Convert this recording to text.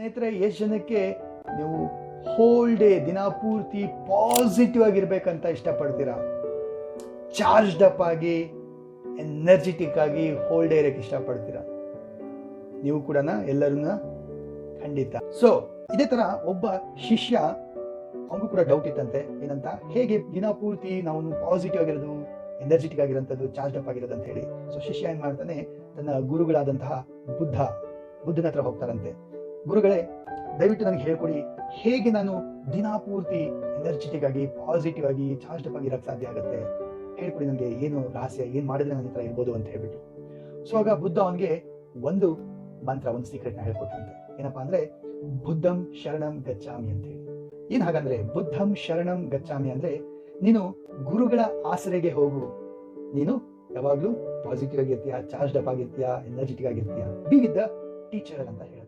ಸ್ನೇಹಿತರೆ, ಎಷ್ಟು ಜನಕ್ಕೆ ನೀವು ಹೋಲ್ ಡೇ ದಿನ ಪೂರ್ತಿ ಪಾಸಿಟಿವ್ ಆಗಿರ್ಬೇಕಂತ ಇಷ್ಟಪಡ್ತೀರಾ? ಚಾರ್ಜ್ಡ್ ಅಪ್ ಆಗಿ ಎನರ್ಜೆಟಿಕ್ ಆಗಿ ಹೋಲ್ ಡೇ ಇರಕ್ಕೆ ಇಷ್ಟಪಡ್ತೀರಾ? ನೀವು ಕೂಡ ಎಲ್ಲರನ್ನ ಖಂಡಿತ. ಸೊ ಇದೇ ತರ ಒಬ್ಬ ಶಿಷ್ಯ, ಅವನಿಗೂ ಕೂಡ ಡೌಟ್ ಇತ್ತಂತೆ. ಏನಂತ, ಹೇಗೆ ದಿನ ಪೂರ್ತಿ ನಾವು ಪಾಸಿಟಿವ್ ಆಗಿರೋದು, ಎನರ್ಜೆಟಿಕ್ ಆಗಿರೋಂಥದ್ದು, ಚಾರ್ಜ್ ಅಪ್ ಆಗಿರೋದು ಅಂತ ಹೇಳಿ. ಸೊ ಶಿಷ್ಯ ಏನ್ ಮಾಡ್ತಾನೆ, ತನ್ನ ಗುರುಗಳಾದಂತಹ ಬುದ್ಧನ ಹತ್ರ ಹೋಗ್ತಾರಂತೆ. ಗುರುಗಳೇ, ದಯವಿಟ್ಟು ನನಗೆ ಹೇಳ್ಕೊಡಿ, ಹೇಗೆ ನಾನು ದಿನ ಪೂರ್ತಿ ಎನರ್ಜೆಟಿಕ್ ಆಗಿ ಪಾಸಿಟಿವ್ ಆಗಿ ಚಾರ್ಜ್ ಅಪ್ ಆಗಿರಕ್ಕೆ ಸಾಧ್ಯ ಆಗುತ್ತೆ, ಹೇಳ್ಕೊಡಿ ನನಗೆ, ಏನು ರಹಸ್ಯ, ಏನ್ ಮಾಡಿದ್ರೆ ನನ್ನ ಹತ್ರ ಇರ್ಬೋದು ಅಂತ ಹೇಳ್ಬಿಟ್ಟು. ಸೊ ಆಗ ಬುದ್ಧ ಅವನಿಗೆ ಒಂದು ಮಂತ್ರ, ಒಂದು ಸೀಕ್ರೆಟ್ ನ ಹೇಳ್ಕೊಟ್ಟಂತೆ. ಏನಪ್ಪಾ ಅಂದ್ರೆ, ಬುದ್ಧಂ ಶರಣಂ ಗಚ್ಚಾಮಿ ಅಂತ ಹೇಳಿ. ಏನ್ ಹಾಗಂದ್ರೆ, ಬುದ್ಧಂ ಶರಣಂ ಗಚ್ಚಾಮಿ ಅಂದ್ರೆ, ನೀನು ಗುರುಗಳ ಆಸರೆಗೆ ಹೋಗು, ನೀನು ಯಾವಾಗ್ಲೂ ಪಾಸಿಟಿವ್ ಆಗಿರ್ತೀಯ, ಚಾರ್ಜ್ ಅಪ್ ಆಗಿರ್ತೀಯ, ಎನರ್ಜೆಟಿಕ್ ಆಗಿರ್ತೀಯ. ಬಿ ವಿತ್ ದ ಟೀಚರ್ ಅಂತ ಹೇಳಿ.